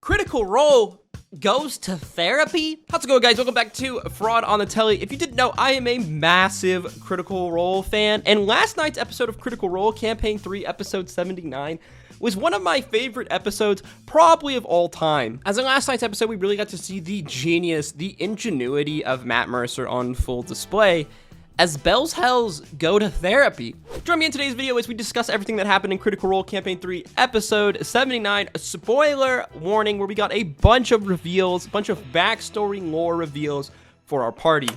Critical Role goes to therapy? How's it going, guys? Welcome back to Fraud on the Telly. If you didn't know, I am a massive Critical Role fan, and last night's episode of Critical Role, Campaign 3, Episode 79, was one of my favorite episodes, probably of all time. As in last night's episode, we really got to see the genius, the ingenuity of Matt Mercer on full display, as Bell's Hells go to therapy. Join me in today's video as we discuss everything that happened in Critical Role Campaign 3, Episode 79, a spoiler warning where we got a bunch of reveals, a bunch of backstory lore reveals for our party.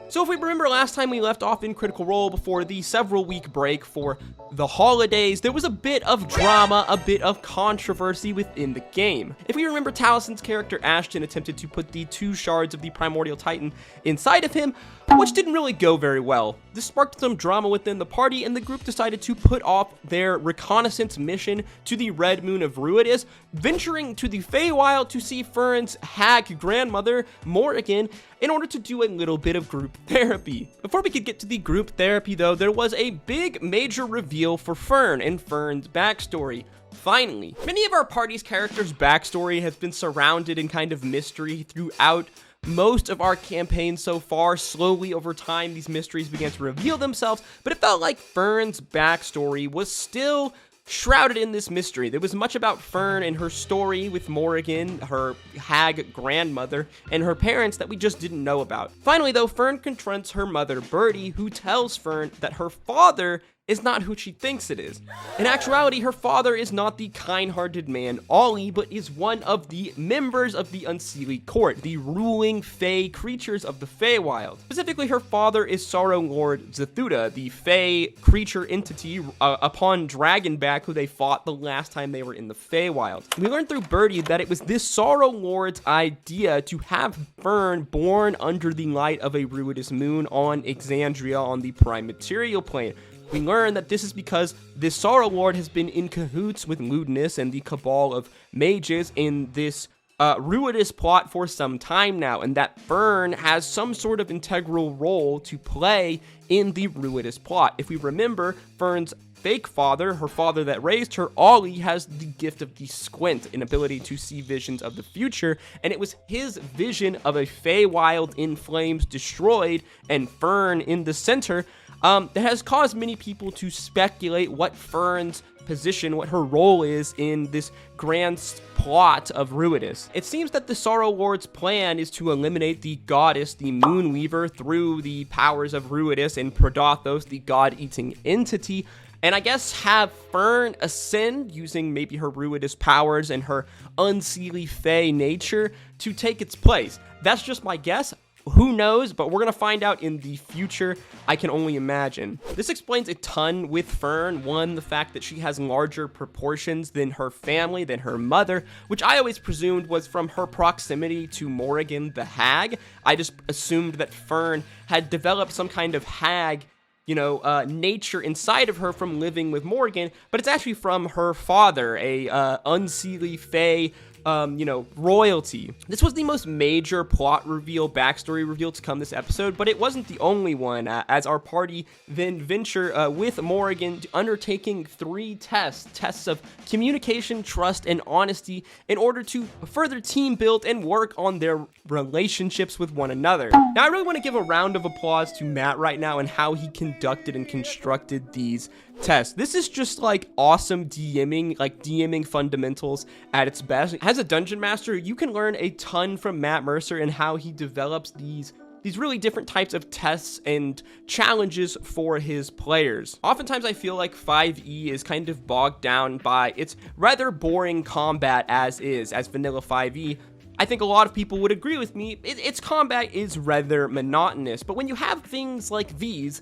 So if we remember last time we left off in Critical Role before the several-week break for the holidays, there was a bit of drama, a bit of controversy within the game. If we remember, Talison's character Ashton attempted to put the 2 shards of the Primordial Titan inside of him, which didn't really go very well. This sparked some drama within the party, and the group decided to put off their reconnaissance mission to the Red Moon of Ruidus, venturing to the Feywild to see Fearne's hag grandmother, Morrigan, in order to do a little bit of group therapy. Before we could get to the group therapy, though, there was a big major reveal for Fearne and Fearne's backstory. Finally, many of our party's characters' backstory has been surrounded in kind of mystery throughout most of our campaign so far. Slowly over time, these mysteries began to reveal themselves, but it felt like Fearne's backstory was still shrouded in this mystery. There was much about Fearne and her story with Morrigan, her hag grandmother, and her parents that we just didn't know about. Finally, though, Fearne confronts her mother, Birdie, who tells Fearne that her father is not who she thinks it is. In actuality, her father is not the kind-hearted man, Ollie, but is one of the members of the Unseelie Court, the ruling Fey creatures of the Feywild. Specifically, her father is Sorrow Lord Zethuda, the Fey creature entity upon Dragonback, who they fought the last time they were in the Feywild. We learned through Birdie that it was this Sorrow Lord's idea to have Fearne born under the light of a Ruidus moon on Exandria on the Prime Material Plane. We learn that this is because this Sorrow Lord has been in cahoots with Ludinus and the cabal of mages in this Ruidus plot for some time now, and that Fearne has some sort of integral role to play in the Ruidus plot. If we remember, Fearne's fake father, her father that raised her, Ollie, has the gift of the squint, an ability to see visions of the future, and it was his vision of a Feywild in flames destroyed and Fearne in the center that has caused many people to speculate what Fearne's position, what her role is in this grand plot of Ruidus. It seems that the Sorrow Lord's plan is to eliminate the goddess, the Moonweaver, through the powers of Ruidus, and Prodothos, the god-eating entity, and I guess have Fearne ascend using maybe her Ruidus powers and her Unseelie Fey nature to take its place. That's just my guess. Who knows, but we're going to find out in the future. I can only imagine. This explains a ton with Fearne. One, the fact that she has larger proportions than her family, than her mother, which I always presumed was from her proximity to Morrigan the hag. I just assumed that Fearne had developed some kind of hag, nature inside of her from living with Morrigan, but it's actually from her father, a Unseelie Fey, royalty. This was the most major plot reveal, backstory reveal to come this episode, but it wasn't the only one, as our party then venture with Morrigan undertaking 3 tests of communication, trust, and honesty in order to further team build and work on their relationships with one another. Now, I really want to give a round of applause to Matt right now and how he conducted and constructed these tests. This is just like awesome DMing, like DMing fundamentals at its best. As a dungeon master, you can learn a ton from Matt Mercer and how he develops these really different types of tests and challenges for his players. Oftentimes I feel like 5e is kind of bogged down by its rather boring combat as vanilla 5e. I think a lot of people would agree with me. Its combat is rather monotonous, but when you have things like these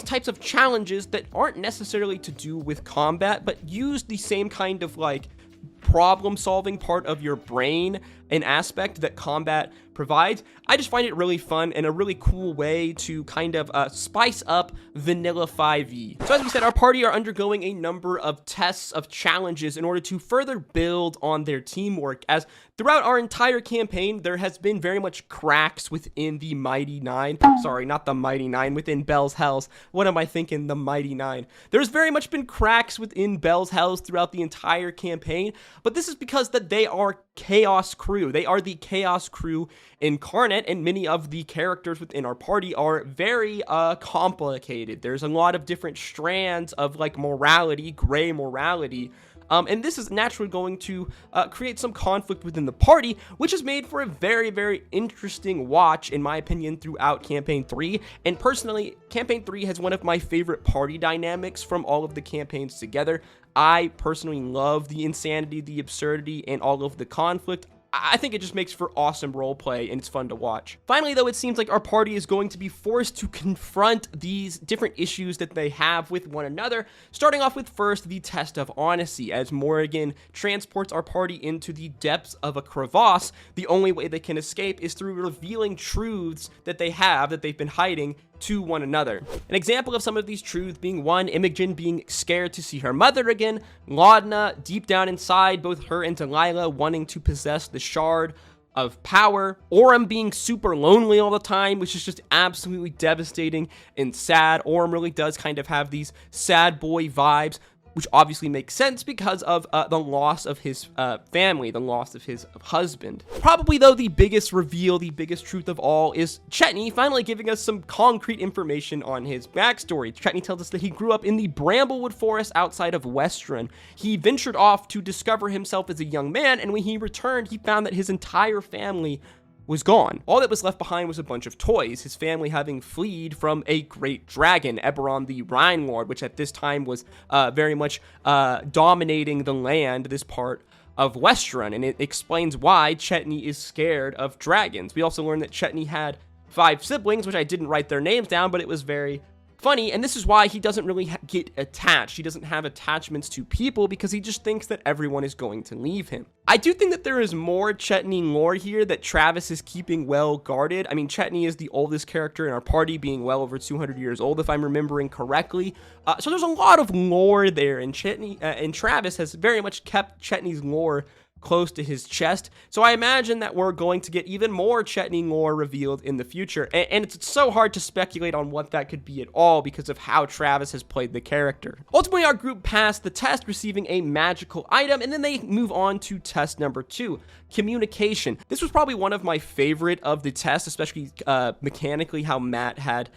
types of challenges that aren't necessarily to do with combat, but use the same kind of like problem-solving part of your brain, an aspect that combat provides. I just find it really fun and a really cool way to kind of spice up vanilla 5e. So as we said, our party are undergoing a number of tests, of challenges in order to further build on their teamwork, as throughout our entire campaign, there has been very much cracks within the Mighty Nine. Sorry, not the Mighty Nine, within Bell's Hells. What am I thinking? The Mighty Nine. There's very much been cracks within Bell's Hells throughout the entire campaign, but this is because that they are Chaos Crew. They are the Chaos Crew incarnate, and many of the characters within our party are very complicated. There's a lot of different strands of like morality, gray morality. And this is naturally going to create some conflict within the party, which has made for a very, very interesting watch, in my opinion, throughout Campaign 3. And personally, Campaign 3 has one of my favorite party dynamics from all of the campaigns together. I personally love the insanity, the absurdity, and all of the conflict. I think it just makes for awesome roleplay, and it's fun to watch. Finally, though, it seems like our party is going to be forced to confront these different issues that they have with one another, starting off with first the test of honesty, as Morrigan transports our party into the depths of a crevasse. The only way they can escape is through revealing truths that they have, that they've been hiding to one another. An example of some of these truths being one, Imogen being scared to see her mother again, Laudna deep down inside, both her and Delilah wanting to possess the shard of power, Orem being super lonely all the time, which is just absolutely devastating and sad. Orem really does kind of have these sad boy vibes, which obviously makes sense because of the loss of his family, the loss of his husband. Probably, though, the biggest reveal, the biggest truth of all is Chetney finally giving us some concrete information on his backstory. Chetney tells us that he grew up in the Bramblewood Forest outside of Westruun. He ventured off to discover himself as a young man, and when he returned, he found that his entire family was gone. All that was left behind was a bunch of toys, his family having fled from a great dragon, Eberron the Rhine Lord, which at this time was very much dominating the land, this part of Westruun, and it explains why Chetney is scared of dragons. We also learned that Chetney had 5 siblings, which I didn't write their names down, but it was very funny, and this is why he doesn't really get attached. He doesn't have attachments to people because he just thinks that everyone is going to leave him. I do think that there is more Chetney lore here that Travis is keeping well guarded. I mean, Chetney is the oldest character in our party, being well over 200 years old, if I'm remembering correctly. So there's a lot of lore there, and Chetney and Travis has very much kept Chetney's lore close to his chest. So I imagine that we're going to get even more Chetney lore revealed in the future. And it's so hard to speculate on what that could be at all because of how Travis has played the character. Ultimately, our group passed the test, receiving a magical item, and then they move on to test number 2, communication. This was probably one of my favorite of the tests, especially mechanically how Matt had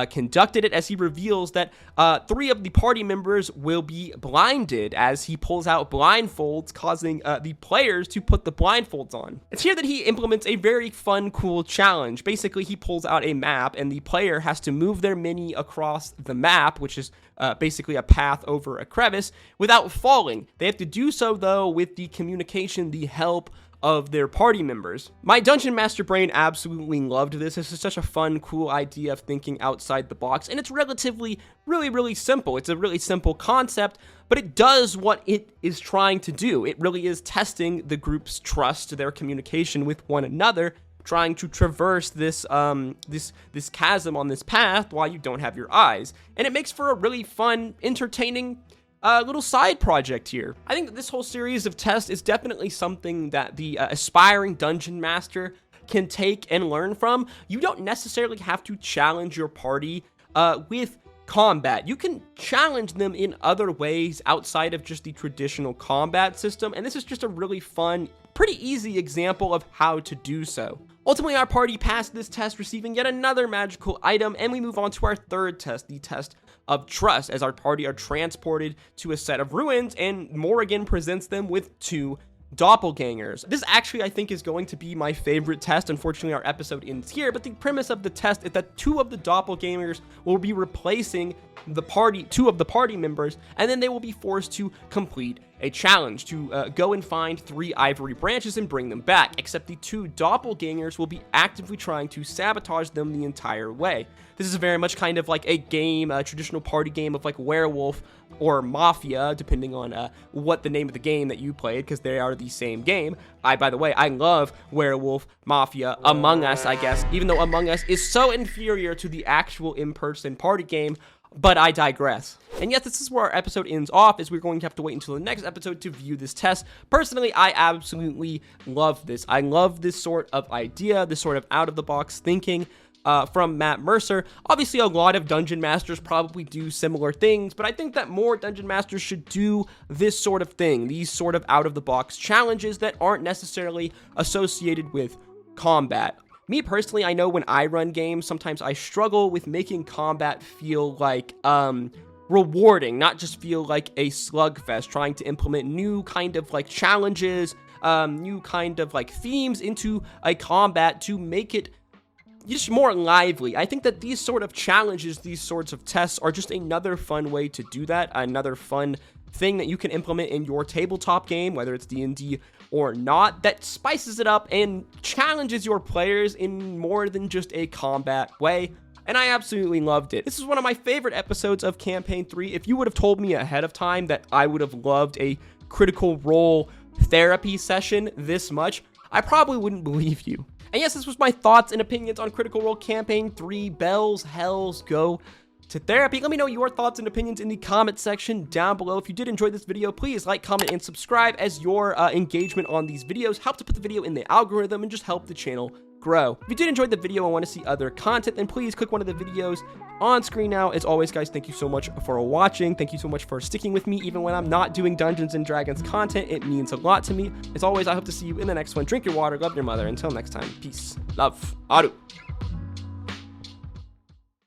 conducted it, as he reveals that 3 of the party members will be blinded as he pulls out blindfolds, causing the players to put the blindfolds on. It's here that he implements a very fun, cool challenge. Basically, he pulls out a map, and the player has to move their mini across the map, which is basically a path over a crevice, without falling. They have to do so, though, with the communication, the help of their party members. My Dungeon Master brain absolutely loved this. This is such a fun, cool idea of thinking outside the box, and it's relatively, really simple. It's a really simple concept, but it does what it is trying to do. It really is testing the group's trust, their communication with one another, trying to traverse this this chasm on this path while you don't have your eyes. And it makes for a really fun, entertaining little side project here. I think that this whole series of tests is definitely something that the aspiring Dungeon Master can take and learn from. You don't necessarily have to challenge your party with combat. You can challenge them in other ways outside of just the traditional combat system, and this is just a really fun, pretty easy example of how to do so. Ultimately, our party passed this test, receiving yet another magical item, and we move on to our 3rd test, the test of trust, as our party are transported to a set of ruins, and Morrigan presents them with 2 doppelgangers. This actually, I think, is going to be my favorite test. Unfortunately, our episode ends here, but the premise of the test is that 2 of the doppelgangers will be replacing the party, 2 of the party members, and then they will be forced to complete a challenge to go and find 3 ivory branches and bring them back, except the 2 doppelgangers will be actively trying to sabotage them the entire way. This is very much kind of like a game, a traditional party game of like Werewolf or Mafia, depending on what the name of the game that you played, because they are the same game. By the way, I love Werewolf, Mafia, Among Us, I guess, even though Among Us is so inferior to the actual in-person party game. But I digress. And yes, this is where our episode ends off, as we're going to have to wait until the next episode to view this test. Personally, I absolutely love this. I love this sort of idea, this sort of out-of-the-box thinking from Matt Mercer. Obviously, a lot of Dungeon Masters probably do similar things, but I think that more Dungeon Masters should do this sort of thing, these sort of out-of-the-box challenges that aren't necessarily associated with combat. Me personally, I know when I run games, sometimes I struggle with making combat feel like rewarding, not just feel like a slugfest, trying to implement new kind of like challenges, new kind of like themes into a combat to make it just more lively. I think that these sort of challenges, these sorts of tests are just another fun way to do that, another fun thing that you can implement in your tabletop game, whether it's D&D or not, that spices it up and challenges your players in more than just a combat way. And I absolutely loved it. This is one of my favorite episodes of Campaign 3. If you would have told me ahead of time that I would have loved a Critical Role therapy session this much, I probably wouldn't believe you. And yes, this was my thoughts and opinions on Critical Role Campaign 3. Bells, hells, go to therapy. Let me know your thoughts and opinions in the comment section down below. If you did enjoy this video, please like, comment, and subscribe, as your engagement on these videos help to put the video in the algorithm and just help the channel grow. If you did enjoy the video and want to see other content, then please click one of the videos on screen now. As always, guys, thank you so much for watching. Thank you so much for sticking with me even when I'm not doing Dungeons and Dragons content. It means a lot to me. As always, I hope to see you in the next one. Drink your water, love your mother. Until next time, peace, love, Aru.